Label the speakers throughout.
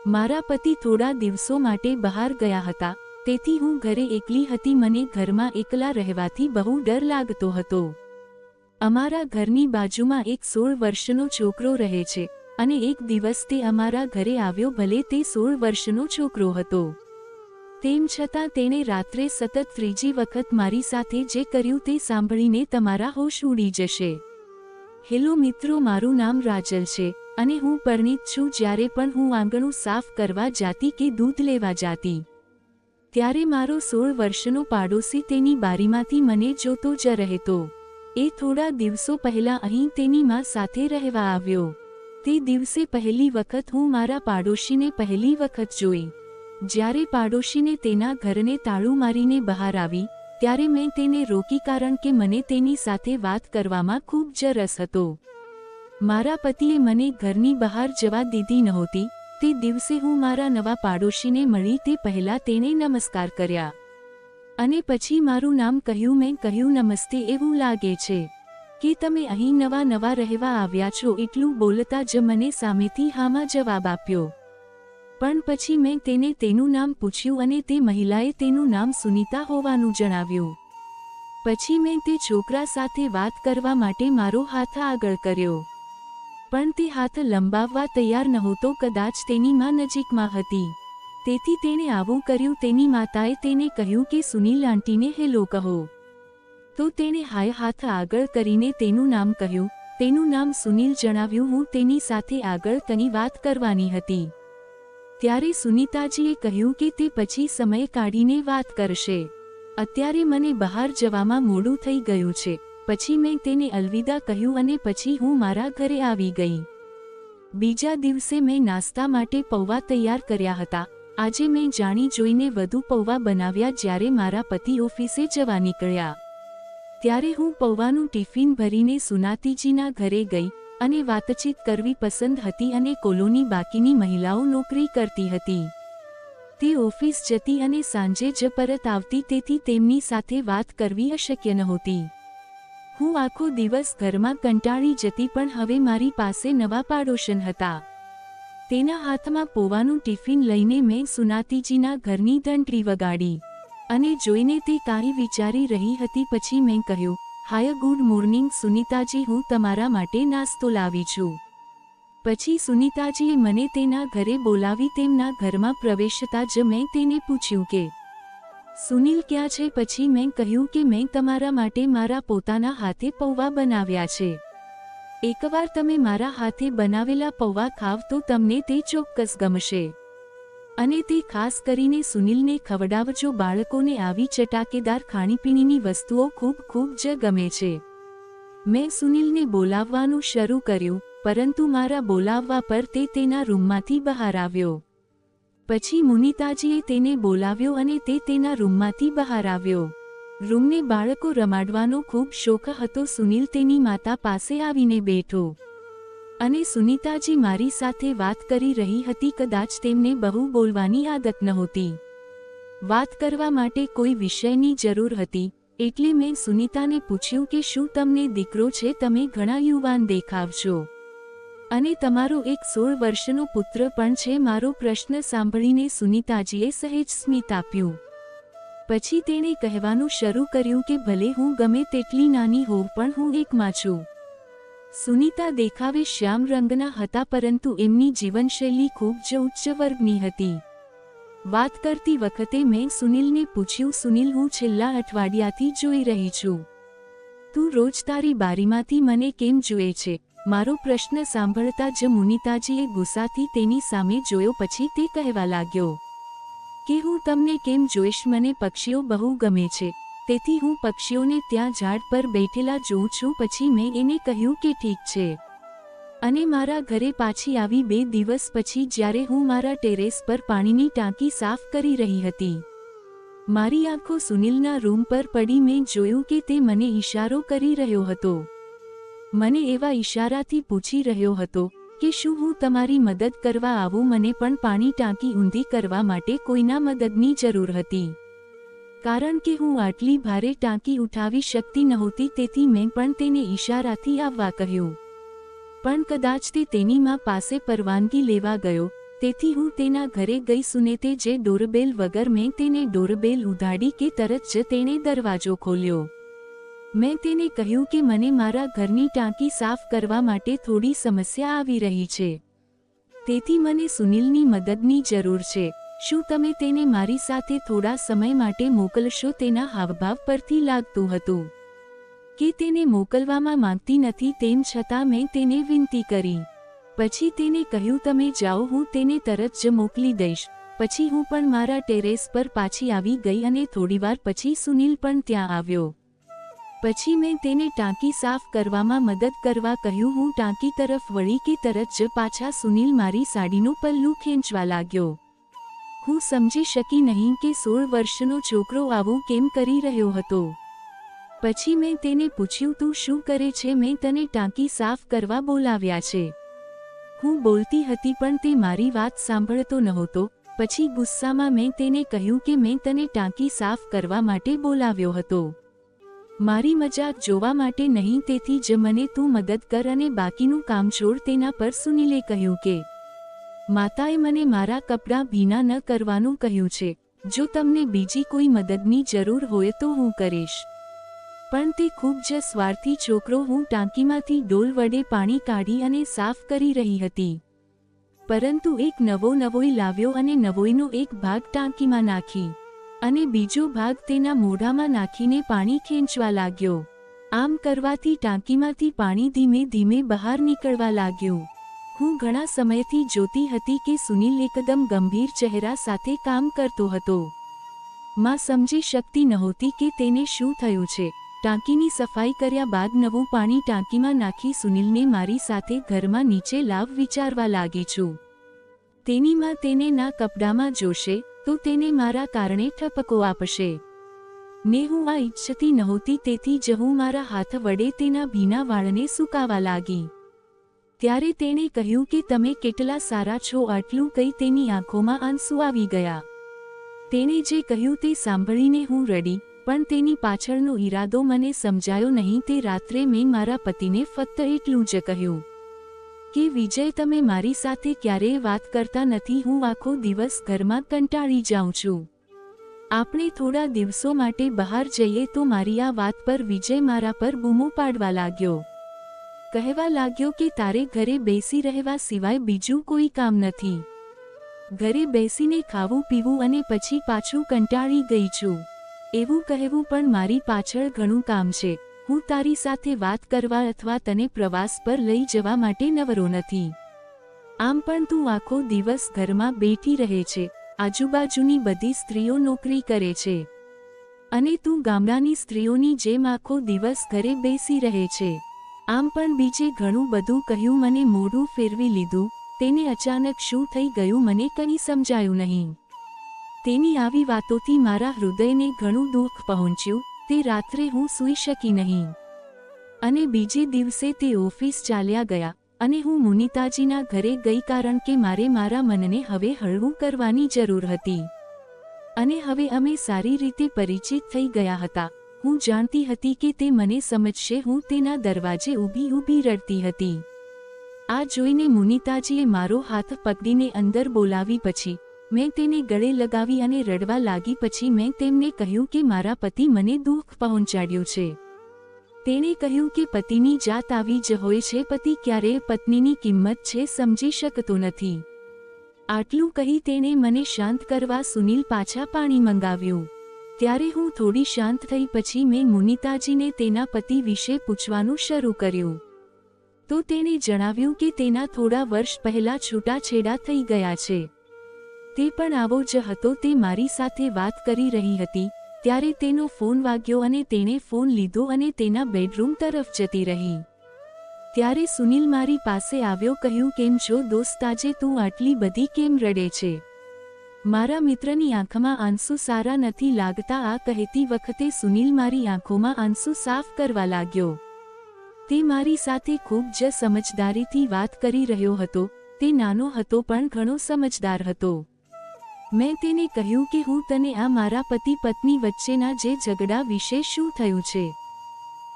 Speaker 1: મારા પતિ થોડા દિવસો માટે બહાર ગયા હતા, તેથી હું ઘરે એકલી હતી. મને ઘરમાં એકલા રહેવાથી બહુ ડર લાગતો હતો. અમારા ઘરની બાજુમાં એક 16 વર્ષનો છોકરો રહે છે અને એક દિવસ તે અમારા ઘરે આવ્યો. ભલે તે 16 વર્ષનો છોકરો હતો, તેમ છતાં તેણે રાત્રે સતત ત્રીજી વખત મારી સાથે જે કર્યું તે સાંભળીને તમારા હોશ ઉડી જશે. હેલો મિત્રો, મારું નામ રાજલ છે અને હું પરણિત છું. જ્યારે પણ હું આંગણું સાફ કરવા જાતી કે દૂધ લેવા જાતી, ત્યારે મારો 16 વર્ષનો પાડોશી તેની બારીમાંથી મને જોતો જ રહેતો. એ થોડા દિવસો પહેલા અહીં તેની માં સાથે રહેવા આવ્યો. તે દિવસે પહેલી વખત હું મારા પાડોશીને પહેલી વખત જોઈ. જ્યારે પાડોશીને તેના ઘરને તાળું મારીને બહાર આવી, ત્યારે મેં તેને રોકી, કારણ કે મને તેની સાથે વાત કરવામાં ખૂબ જ રસ હતો. મારા પતિએ મને ઘરની બહાર જવા દીધી નહોતી. તે દિવસે હું મારા નવા પાડોશીને મળી તે પહેલાં તેણે નમસ્કાર કર્યા અને પછી મારું નામ કહ્યું. મેં કહ્યું, નમસ્તે, એવું લાગે છે કે તમે અહીં નવા રહેવા આવ્યા છો. એટલું બોલતા જ મને સામેથી હામાં જવાબ આપ્યો. પણ પછી મેં તેને તેનું નામ પૂછ્યું અને તે મહિલાએ તેનું નામ સુનીતા હોવાનું જણાવ્યું. પછી મેં તે છોકરા સાથે વાત કરવા માટે મારો હાથ આગળ કર્યો, પણ તે હાથ લંબાવવા તૈયાર નહોતો. કદાચ તેની માં નજીકમાં હતી, તેથી તેણે આવું કર્યું. તેની માતાએ તેને કહ્યું કે સુનીલ આંટીને હેલો કહો. તો તેણે હાથ આગળ કરીને તેનું નામ કહ્યું. તેનું નામ સુનીલ જણાવ્યું. હું તેની સાથે આગળ તેની વાત કરવાની હતી, ત્યારે સુનીતાજીએ કહ્યું કે તે પછી સમય કાઢીને વાત કરશે. અત્યારે મને બહાર જવામાં મોડું થઈ ગયું છે. પછી મેં તેને અલવિદા કહ્યું અને પછી હું મારા ઘરે આવી ગઈ. બીજા દિવસે મેં નાસ્તા માટે પૌવા તૈયાર કર્યા હતા. આજે મેં જાણી જોઈને વધુ પૌવા બનાવ્યા. જ્યારે મારા પતિ ઓફિસે જવા નીકળ્યા, ત્યારે હું પૌવાનું ટિફિન ભરીને સુનાતીજીના ઘરે ગઈ અને વાતચીત કરવી પસંદ હતી. અને કોલોની બાકીની મહિલાઓ નોકરી કરતી હતી, તે ઓફિસ જતી અને સાંજે જ પરત આવતી, તેથી તેમની સાથે વાત કરવી અશક્ય નહોતી. હું આખો દિવસ ઘરમાં કંટાળી જતી. પણ હવે મારી પાસે નવા પાડોશન હતા. તેના હાથમાં પૌવાનું ટિફિન લઈને મેં સુનાતીજીના ઘરની ઘંટડી વગાડી અને જોઈને તે કાંઈ વિચારી રહી હતી. પછી મેં કહ્યું, હાય, ગુડ મોર્નિંગ સુનીતાજી, હું તમારા માટે નાસ્તો લાવી છું. પછી સુનીતાજીએ મને તેના ઘરે બોલાવી. તેમના ઘરમાં પ્રવેશતા જ મેં તેને પૂછ્યું કે સુનીલ ક્યાં છે. પછી મેં કહ્યું કે મેં તમારા માટે મારા પોતાના હાથે પૌવા બનાવ્યા છે. એકવાર તમે મારા હાથે બનાવેલા પૌવા ખાવ તો તમને તે ચોક્કસ ગમશે, અને તે ખાસ કરીને સુનીલને ખવડાવજો. બાળકોને આવી ચટાકેદાર ખાણીપીણીની વસ્તુઓ ખૂબ જ ગમે છે. મેં સુનીલને બોલાવવાનું શરૂ કર્યું, પરંતુ મારા બોલાવવા પર તે તેના રૂમમાંથી બહાર આવ્યો. પછી મુનિતાજીએ તેને બોલાવ્યો અને તે તેના રૂમમાંથી બહાર આવ્યો. રૂમને બાળકો રમાડવાનો ખૂબ શોખ હતો. સુનીલ તેની માતા પાસે આવીને બેઠો અને સુનીતાજી મારી સાથે વાત કરી રહી હતી. કદાચ તેમને બહુ બોલવાની આદત નહોતી. વાત કરવા માટે કોઈ વિષયની જરૂર હતી, એટલે મેં સુનીતાને પૂછ્યું કે શું તમને દીકરો છે? તમે ઘણા યુવાન દેખાવ છો અને તમારો એક 16 વર્ષનો પુત્ર પણ છે. મારો પ્રશ્ન સાંભળીને સુનીતાજીએ સહેજ સ્મિત આપ્યું. પછી તેણે કહેવાનું શરૂ કર્યું કે ભલે હું ગમે તેટલી નાની હોઉં, પણ હું એક માં છું. સુનીતા દેખાવે શ્યામ રંગના હતા, પરંતુ એમની જીવનશૈલી ખૂબ જ ઉચ્ચ વર્ગની હતી. વાત કરતી વખતે મેં સુનીલને પૂછ્યું, સુનીલ, હું છેલ્લા અઠવાડિયાથી જોઈ રહી છું. તું રોજ તારી બારીમાંથી મને કેમ જુએ છે? મારો પ્રશ્ન સાંભળતા જ મુનિતાજીએ ગુસ્સાથી તેની સામે જોયો. પછી તે કહેવા લાગ્યો કે હું તમને કેમ જોઈશ? મને પક્ષીઓ બહુ ગમે છે, તેથી હું પક્ષીઓને ત્યાં ઝાડ પર બેઠેલા જોઉં છું. પછી મેં એને કહ્યું કે ઠીક છે, અને મારા ઘરે પાછી આવી. 2 દિવસ પછી જ્યારે હું મારા ટેરેસ પર પાણીની ટાંકી સાફ કરી રહી હતી, મારી આંખો સુનીલના રૂમ પર પડી. મેં જોયું કે તે મને ઈશારો કરી રહ્યો હતો. મને એવા ઈશારાથી પૂછી રહ્યો હતો કે શું હું તમારી મદદ કરવા આવું? મને પણ પાણી ટાંકી ઊંધી કરવા માટે કોઈના મદદની જરૂર હતી, કારણ કે હું આટલી ભારે ટાંકી ઉઠાવી શકતી નહોતી. તેથી મેં પણ તેને ઈશારાથી આવવા કહ્યું. પણ કદાચ તે તેની માં પાસે પરવાનગી લેવા ગયો, તેથી હું તેના ઘરે ગઈ સુને તે જે ડોરબેલ વગર મેં તેને ડોરબેલ ઉધાડી કે તરત જ તેણે દરવાજો ખોલ્યો. મેં તેને કહ્યું કે મને મારા ઘરની ટાંકી સાફ કરવા માટે થોડી સમસ્યા આવી રહી છે. તેથી મને સુનિલની મદદની જરૂર છે. શું તમે તેને મારી સાથે થોડા સમય માટે મોકલશો? તેના હાવભાવ પરથી લાગતું હતું કે તેને મોકલવામાં માંગતી નથી, તેમ છતાં મેં તેને વિનંતી કરી. પછી તેને કહ્યું તમે જાઓ, હું તેને તરત જ મોકલી દઈશ. પછી હું પણ મારા ટેરેસ પર પાછી આવી ગઈ અને થોડીવાર પછી સુનિલ પણ ત્યાં આવ્યો. પછી મેં તેને ટાંકી સાફ કરવામાં મદદ કરવા કહ્યું. હું ટાંકી તરફ વળી કે તરત જ પાછા સુનિલ મારી સાડીનું પલ્લું ખેંચવા લાગ્યો. હું સમજી શકી નહીં કે 16 વર્ષનો છોકરો આવું કેમ કરી રહ્યો હતો. પછી મેં તેને પૂછ્યું તું શું કરે છે? મેં તને ટાંકી સાફ કરવા બોલાવ્યા છે. હું બોલતી હતી પણ તે મારી વાત સાંભળતો નહોતો. પછી ગુસ્સામાં મેં તેને કહ્યું કે મેં તને ટાંકી સાફ કરવા માટે બોલાવ્યો હતો, મારી મજાક જોવા માટે નહીં. તેથી જ મને તું મદદ કર અને બાકીનું કામ છોડ. તેના પર સુનિલે કહ્યું કે માતાએ મને મારા કપડાં ભીના ન કરવાનું કહ્યું છે. જો તમને બીજી કોઈ મદદની જરૂર હોય તો હું કરીશ. પણ તે ખૂબ જ સ્વાર્થી છોકરો. હું ટાંકીમાંથી ડોલ વડે પાણી કાઢી અને સાફ કરી રહી હતી, પરંતુ એક નવોઈ લાવ્યો અને નવોઈનો એક ભાગ ટાંકીમાં નાખી અને બીજો ભાગ તેના મોઢામાં નાખીને પાણી ખેંચવા લાગ્યો. આમ કરવાથી ટાંકીમાંથી પાણી ધીમે ધીમે બહાર નીકળવા લાગ્યું. હું ઘણા સમયથી જોતી હતી કે સુનિલ એકદમ ગંભીર ચહેરા સાથે કામ કરતો હતો. માં સમજી શકતી નહોતી કે તેને શું થયું છે. ટાંકીની સફાઈ કર્યા બાદ નવું પાણી ટાંકીમાં નાખી સુનિલને મારી સાથે ઘરમાં નીચે લાવ વિચારવા લાગી છું. તેની માં તેને ના કપડામાં જોશે તો તેને મારા કારણે ઠપકો આપશે ને હું આ ઈચ્છતી નહોતી. તેથી જ હું મારા હાથ વડે તેના ભીના વાળને સૂકાવા લાગી. ત્યારે તેણે કહ્યું કે તમે કેટલા સારા છો. આટલું કહી તેની આંખોમાં આંસુ આવી ગયા. તેણે જે કહ્યું તે સાંભળીને હું રડી, પણ તેની પાછળનો ઈરાદો મને સમજાયો નહીં. તે રાત્રે મેં મારા પતિને ફક્ત એટલું જ કહ્યું કે વિજય, તમે મારી સાથે ક્યારેય વાત કરતા નથી. હું આખો દિવસ ઘરમાં કંટાળી જાઉં છું. આપણે થોડા દિવસો માટે બહાર જઈએ તો. મારી આ વાત પર વિજય મારા પર બૂમો પાડવા લાગ્યો. કહેવા લાગ્યો કે તારે ઘરે બેસી રહેવા સિવાય બીજું કોઈ કામ નથી. ઘરે બેસીને ખાવું પીવું અને પછી પાછું કંટાળી ગઈ છું એવું કહેવું. પણ મારી પાછળ ઘણું કામ છે. હું તારી સાથે વાત કરવા અથવા તને પ્રવાસ પર લઈ જવા માટે નવરો નથી. આમ પણ તું આખો દિવસ ઘરમાં બેઠી રહે છે. આજુબાજુની બધી સ્ત્રીઓ નોકરી કરે છે અને તું ગામડાની સ્ત્રીઓની જેમ આખો દિવસ ઘરે બેસી રહે છે. આમ પણ બીજે ઘણું બધું કહ્યું. મને મોઢું ફેરવી લીધું. તેને અચાનક શું થઈ ગયું મને કંઈ સમજાયું નહીં. તેની આવી વાતોથી મારા હૃદયને ઘણું દુઃખ પહોંચ્યું. તે રાત્રે હું સૂઈ શકી નહીં અને બીજે દિવસે તે ઓફિસ ચાલ્યા ગયા અને હું મુનિતાજીના ઘરે ગઈ, કારણ કે મારે મારા મનને હવે હળવું કરવાની જરૂર હતી અને હવે અમે સારી રીતે પરિચિત થઈ ગયા હતા. હું જાણતી હતી કે તે મને સમજશે. હું તેના દરવાજે ઊભી રડતી હતી. આ જોઈને મુનિતાજીએ મારો હાથ પકડીને અંદર બોલાવી. પછી મેં તેને ગળે લગાવી અને રડવા લાગી. પછી મેં તેમને કહ્યું કે મારા પતિ મને દુઃખ પહોંચાડ્યું છે. તેણે કહ્યું કે પતિની જાત આવી જ હોય છે. પતિ ક્યારેય પત્નીની કિંમત છે સમજી શકતો નથી. આટલું કહી તેણે મને શાંત કરવા સુનિલ પાછા પાણી મંગાવ્યું. ત્યારે હું થોડી શાંત થઈ. પછી મેં મુનિતાજીને તેના પતિ વિશે પૂછવાનું શરૂ કર્યું તો તેણે જણાવ્યું કે તેના થોડા વર્ષ પહેલા છૂટાછેડા થઈ ગયા છે. તે પણ આવો જ હતો. તે મારી સાથે વાત કરી રહી હતી ત્યારે તેનો ફોન વાગ્યો અને તેણે ફોન લીધો અને તેના બેડરૂમ તરફ જતી રહી. ત્યારે સુનિલ મારી પાસે આવ્યો. કહ્યું કેમ છો દોસ્ત? આજે તું આટલી બધી કેમ રડે છે? મારા મિત્રની આંખમાં આંસુ સારા નથી લાગતા. આ કહેતી વખતે સુનિલ મારી આંખોમાં આંસુ સાફ કરવા લાગ્યો. તે મારી સાથે ખૂબ જ સમજદારીથી વાત કરી રહ્યો હતો. તે નાનો હતો પણ ઘણો સમજદાર હતો. મેં તેને કહ્યું કે હું તને આ મારા પતિ પત્ની વચ્ચેના જે ઝઘડા વિશે શું થયું છે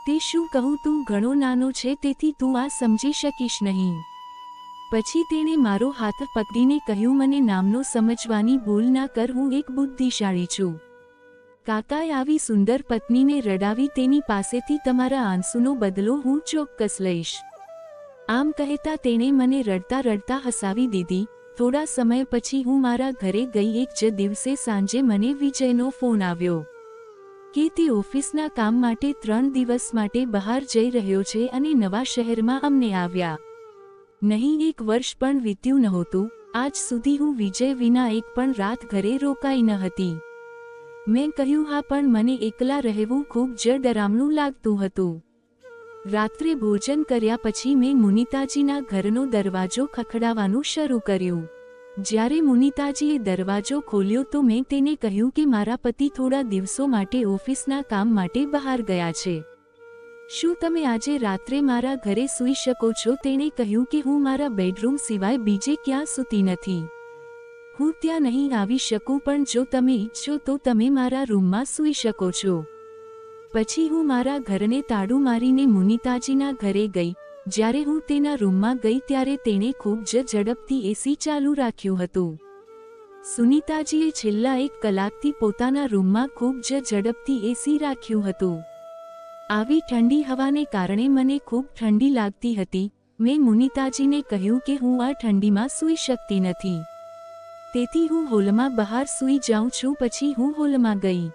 Speaker 1: તે શું કહું? તું ઘણો નાનો છે તેથી તું આ સમજી શકીશ નહીં. પછી તેણે મારો હાથ પકડીને કહ્યું, મને નામનો સમજવાની ભૂલ ના કર, હું એક બુદ્ધિશાળી છું. કાકાએ આવી સુંદર પત્નીને રડાવી તેની પાસેથી તમારા આંસુનો બદલો હું ચોક્કસ લઈશ. આમ કહેતા તેણે મને રડતા રડતા હસાવી દીધી. થોડા સમય પછી હું મારા ઘરે ગઈ. એક જ દિવસે સાંજે મને વિજયનો ફોન આવ્યો કે તે ઓફિસના કામ માટે 3 દિવસ માટે બહાર જઈ રહ્યો છે અને નવા શહેરમાં અમને આવ્યા. નહીં 1 વર્ષ પણ વીત્યું નહોતું. આજ સુધી હું વિજય વિના એક પણ રાત ઘરે રોકાઈ ન હતી. મેં કહ્યું હા, પણ મને એકલા રહેવું ખૂબ જ ડરામણું લાગતું હતું. રાત્રે ભોજન કર્યા પછી મેં મુનિતાજીના ઘરનો દરવાજો ખખડાવવાનું શરૂ કર્યું. જ્યારે મુનિતાજીએ દરવાજો ખોલ્યો તો મેં તેને કહ્યું કે મારા પતિ થોડા દિવસો માટે ઓફિસના કામ માટે બહાર ગયા છે. શું તમે આજે રાત્રે મારા ઘરે સૂઈ શકો છો? તેણે કહ્યું કે હું મારા બેડરૂમ સિવાય બીજે ક્યાં સૂતી નથી. હું ત્યાં નહીં આવી શકું, પણ જો તમે ઈચ્છો તો તમે મારા રૂમમાં સૂઈ શકો છો. પછી હું મારા ઘરને તાળું મારીને મુનિતાજીના ઘરે ગઈ. જ્યારે હું તેના રૂમમાં ગઈ ત્યારે તેણે ખૂબ જ ઝડપથી એસી ચાલુ રાખ્યું હતું. સુનીતાજીએ છેલ્લા 1 કલાકથી પોતાના રૂમમાં ખૂબ જ ઝડપથી એસી રાખ્યું હતું. આવી ઠંડી હવાને કારણે મને ખૂબ ઠંડી લાગતી હતી. મેં મુનિતાજીને કહ્યું કે હું આ ઠંડીમાં સૂઈ શકતી નથી, તેથી હું હોલમાં બહાર સૂઈ જાઉં છું. પછી હું હોલમાં ગઈ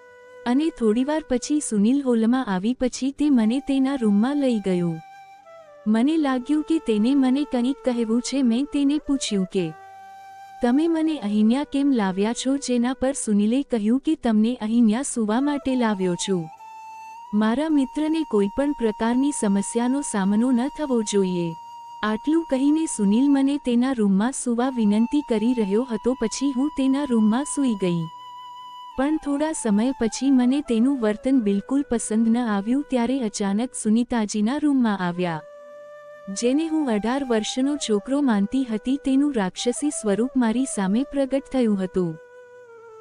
Speaker 1: અને થોડીવાર પછી સુનિલ હોલમાં આવી. પછી તે મને તેના રૂમમાં લઈ ગયો. મને લાગ્યું કે તેને મને કંઈક કહેવું છે. મેં તેને પૂછ્યું કે તમે મને અહીંયા કેમ લાવ્યા છો? જેના પર સુનિલે કહ્યું કે તમને અહીંયા સૂવા માટે લાવ્યો છું. મારા મિત્રને કોઈ પણ પ્રકારની સમસ્યાનો સામનો ન થવો જોઈએ. આટલું કહીને સુનિલ મને તેના રૂમમાં સૂવા વિનંતી કરી રહ્યો હતો. પછી હું તેના રૂમમાં સૂઈ ગઈ. પણ થોડા સમય પછી મને તેનું વર્તન બિલકુલ પસંદ ન આવ્યું. ત્યારે અચાનક સુનીતાજીના રૂમમાં આવ્યા. જેને હું 18 વર્ષનો છોકરો માનતી હતી તેનું રાક્ષસી સ્વરૂપ મારી સામે પ્રગટ થયું હતું.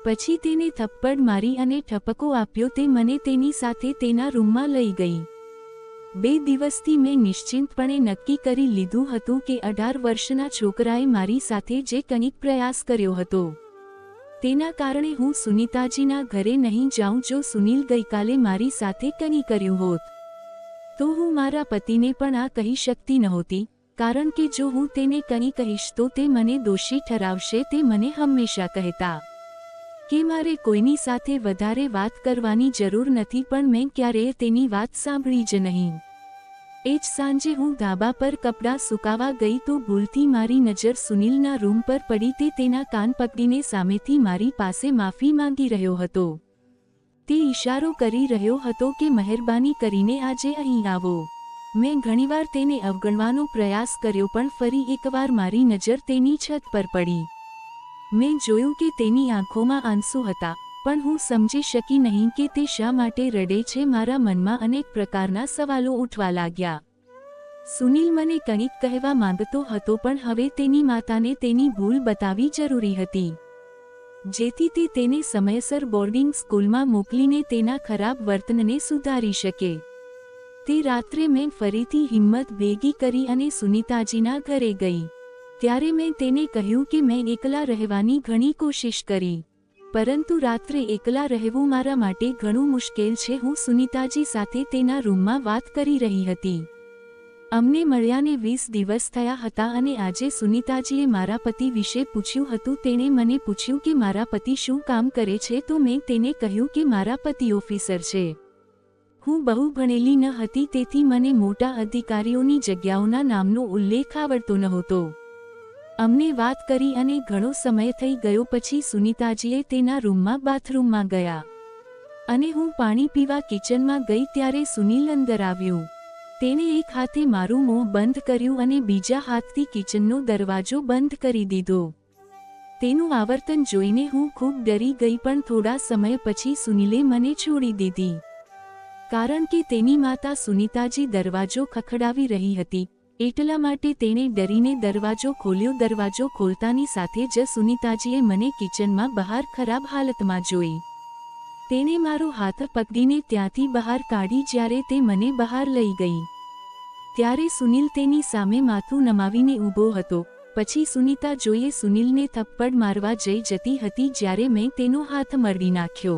Speaker 1: પછી તેને થપ્પડ મારી અને ઠપકો આપ્યો. તે મને તેની સાથે તેના રૂમમાં લઈ ગઈ. 2 દિવસથી મેં નિશ્ચિંતપણે નક્કી કરી લીધું હતું કે 18 વર્ષના છોકરાએ મારી સાથે જે કંઈક પ્રયાસ કર્યો હતો તેના કારણે હું સુનીતાજીના ઘરે નહીં જાઉં. જો સુનિલ ગઈકાલે મારી સાથે કંઈ કર્યું હોત તો હું મારા પતિને પણ આ કહી શકતી નહોતી, કારણ કે જો હું તેને કંઈ કહીશ તો તે મને દોષી ઠરાવશે. તે મને હંમેશા કહેતા કે મારે કોઈની સાથે વધારે વાત કરવાની જરૂર નથી, પણ મેં ક્યારેય તેની વાત સાંભળી જ નહીં. એ જ સાંજે હું ધાબા પર કપડાં સુકાવા ગઈ તો ભૂલથી મારી નજર સુનિલના રૂમ પર પડી. તે તેના કાન પકડીને સામેથી મારી પાસે માફી માંગી રહ્યો હતો. તે ઈશારો કરી રહ્યો હતો કે મહેરબાની કરીને આજે અહીં આવો. મેં ઘણીવાર તેને અવગણવાનો પ્રયાસ કર્યો, પણ ફરી એકવાર મારી નજર તેની છત પર પડી. મેં જોયું કે તેની આંખોમાં આંસુ હતા, પણ હું સમજી શકી નહીં કે તે શા માટે રડે છે. મારા મનમાં અનેક પ્રકારના સવાલો ઉઠવા લાગ્યા. સુનિલ મને કંઈક કહેવા માંગતો હતો, પણ હવે તેની માતાને તેની ભૂલ બતાવવી જરૂરી હતી, જેથી તે તેને સમયસર બોર્ડિંગ સ્કૂલમાં મોકલીને તેના ખરાબ વર્તનને સુધારી શકે. તે રાત્રે મેં ફરીથી હિંમત ભેગી કરી અને સુનીતાજીના ઘરે ગઈ. ત્યારે મેં તેને કહ્યું કે મેં એકલા રહેવાની ઘણી કોશિશ કરી, પરંતુ રાત્રે એકલા રહેવું મારા માટે ઘણું મુશ્કેલ છે. હું સુનીતાજી સાથે તેના રૂમમાં વાત કરી રહી હતી. અમને મળ્યાને 20 દિવસ થયા હતા અને આજે સુનીતાજીએ મારા પતિ વિશે પૂછ્યું હતું. તેણે મને પૂછ્યું કે મારા પતિ શું કામ કરે છે, તો મેં તેને કહ્યું કે મારા પતિ ઓફિસર છે. હું બહુ ભણેલી ન હતી, તેથી મને મોટા અધિકારીઓની જગ્યાઓના નામનો ઉલ્લેખ આવડતો નહોતો. અમને વાત કરી અને ઘણો સમય થઈ ગયો. પછી સુનીતાજીએ તેના રૂમમાં બાથરૂમમાં ગયા અને હું પાણી પીવા કિચનમાં ગઈ ત્યારે સુનિલ અંદર આવ્યું. તેણે એક હાથે મારું મોં બંધ કર્યું અને બીજા હાથથી કિચનનો દરવાજો બંધ કરી દીધો. તેનું આવર્તન જોઈને હું ખૂબ ડરી ગઈ, પણ થોડા સમય પછી સુનિલે મને છોડી દીધી, કારણ કે તેની માતા સુનીતાજી દરવાજો ખખડાવી રહી હતી. એટલા માટે તેણે ડરીને દરવાજો ખોલ્યો. દરવાજો ખોલતાની સાથે જ સુનીતાજીએ મને કિચનમાં બહાર ખરાબ હાલતમાં જોઈ. તેણે મારો હાથ પકડીને ત્યાંથી બહાર કાઢી. જ્યારે તે મને બહાર લઈ ગઈ ત્યારે સુનિલ તેની સામે માથું નમાવીને ઊભો હતો. પછી સુનીતા જોઈએ સુનિલને થપ્પડ મારવા જઈ જતી હતી જ્યારે મેં તેનો હાથ મરડી નાખ્યો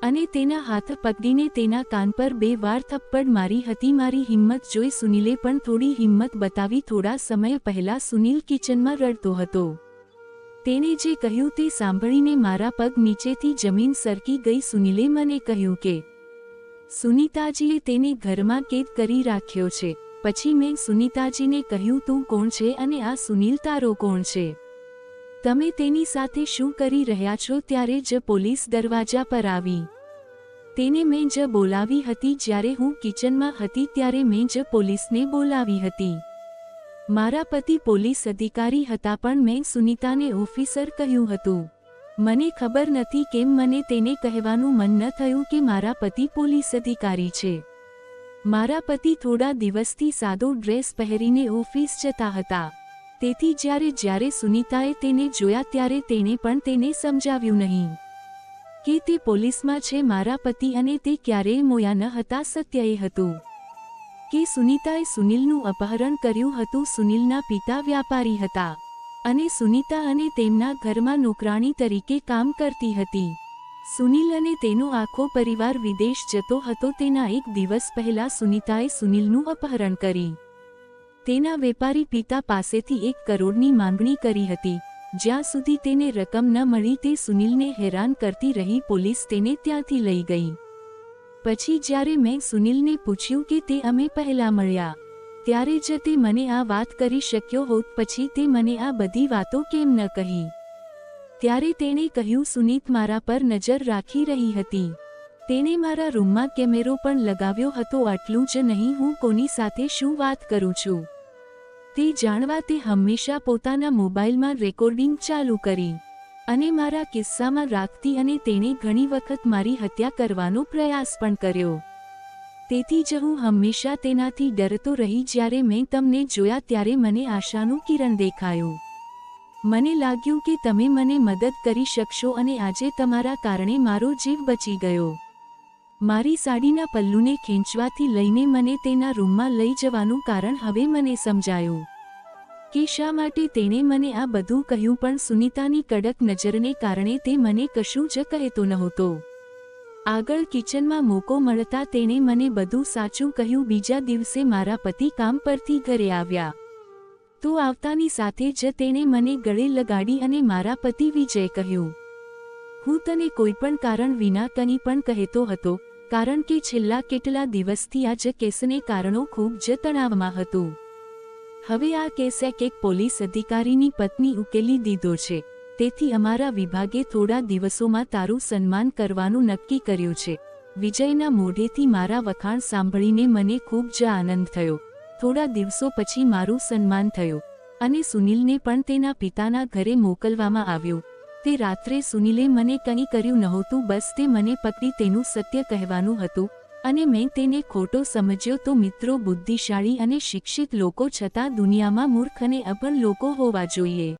Speaker 1: અને તેના હાથ પકડીને તેના કાન પર 2 વાર થપ્પડ મારી હતી. મારી હિંમત જોઈ સુનિલે પણ થોડી હિંમત બતાવી. થોડા સમય પહેલા સુનિલ કિચનમાં રડતો હતો. તેણે જે કહ્યું તે સાંભળીને મારા પગ નીચેથી જમીન સરકી ગઈ. સુનિલે મને કહ્યું કે સુનીતાજીએ તેને ઘરમાં કેદ કરી રાખ્યો છે. પછી મેં સુનીતાજીને કહ્યું તું કોણ છે અને આ સુનિલ તારો કોણ છે? તમે તેની સાથે શું કરી રહ્યા છો? ત્યારે જ પોલીસ દરવાજા પર આવી. તેને મેં જ બોલાવી હતી. જ્યારે હું કિચનમાં હતી ત્યારે મેં જ પોલીસને બોલાવી હતી. મારા પતિ પોલીસ અધિકારી હતા પણ મેં સુનીતાને ઓફિસર કહ્યું હતું. મને ખબર નથી કેમ મને તેને કહેવાનું મન ન થયું કે મારા પતિ પોલીસ અધિકારી છે. મારા પતિ થોડા દિવસથી સાદો ડ્રેસ પહેરીને ઓફિસ જતા હતા. તેથી જ્યારે સુનીતાએ તેને જોયા ત્યારે તેણે પણ તેને સમજાવ્યું નહીં કે તે પોલીસમાં છે. મારા પતિ અને તે ક્યારેય મોયા ન હતા. સત્ય એ હતું કે સુનીતાએ સુનિલનું અપહરણ કર્યું હતું. સુનિલના પિતા વ્યાપારી હતા અને સુનીતા અને તેમના ઘરમાં નોકરાણી તરીકે કામ કરતી હતી. સુનિલ અને તેનો આખો પરિવાર વિદેશ જતો હતો. તેના એક દિવસ પહેલા સુનીતાએ સુનિલનું અપહરણ કરી તેના વેપારી પિતા પાસેથી 1 કરોડની માંગણી કરી હતી. જ્યાં સુધી તેને રકમ ન મળી તે સુનિલને હેરાન કરતી રહી. પોલીસ તેને ત્યાંથી લઈ ગઈ. પછી જ્યારે મેં સુનિલને પૂછ્યું કે તે અમે પહેલા મળ્યા ત્યારે જ તે મને આ વાત કરી શક્યો હોત. પછી તે મને આ બધી વાતો કેમ ન કહી? ત્યારે તેણે કહ્યું સુનીત મારા પર નજર રાખી રહી હતી. તેણે મારા રૂમમાં કેમેરો પણ લગાવ્યો હતો. આટલું જ નહીં, હું કોની સાથે શું વાત કરું છું તે જાણવા તે હંમેશા પોતાના મોબાઈલમાં રેકોર્ડિંગ ચાલુ કરી અને મારા કિસ્સામાં રાખતી અને તેણે ઘણી વખત મારી હત્યા કરવાનો પ્રયાસ પણ કર્યો. તેથી જ હું હંમેશા તેનાથી ડરતો રહી. જ્યારે મેં તમને જોયા ત્યારે મને આશાનું કિરણ દેખાયું. મને લાગ્યું કે તમે મને મદદ કરી શકશો અને આજે તમારા કારણે મારો જીવ બચી ગયો. મારી સાડીના પલ્લુને ખેંચવાથી લઈને મને તેના રૂમમાં લઈ જવાનું કારણ હવે મને સમજાયું કે શા માટે તેણે મને આ બધું કહ્યું. પણ સુનીતાની કડક નજરને કારણે તે મને કશું જ કહેતો નહોતો. આગળ કિચનમાં મોકો મળતા તેણે મને બધું સાચું કહ્યું. બીજા દિવસે મારા પતિ કામ પરથી ઘરે આવ્યા તો આવતાની સાથે જ તેણે મને ગળે લગાડી અને મારા પતિ વિજય કહ્યું. હું તને કોઈપણ કારણ વિના કંઈ પણ કહેતો હતો કારણ કે છેલ્લા કેટલા દિવસથી આ જ કેસને કારણો ખૂબ જ તણાવમાં હતું. હવે આ કેસ એક પોલીસ અધિકારીની પત્ની ઉકેલી દીધો છે. તેથી અમારા વિભાગે થોડા દિવસોમાં તારું સન્માન કરવાનું નક્કી કર્યું છે. વિજયના મોઢેથી મારા વખાણ સાંભળીને મને ખૂબ જ આનંદ થયો. થોડા દિવસો પછી મારું સન્માન થયું અને સુનિલને પણ તેના પિતાના ઘરે મોકલવામાં આવ્યું. તે રાત્રે સુનિલે મને કંઈ કર્યું નહોતું. બસ તે મને પકડી તેનું સત્ય કહેવાનું હતું અને મેં તેને ખોટો સમજ્યો. તો મિત્રો, બુદ્ધિશાળી અને શિક્ષિત લોકો છતાં દુનિયામાં મૂર્ખ અને અભણ લોકો હોવા જોઈએ.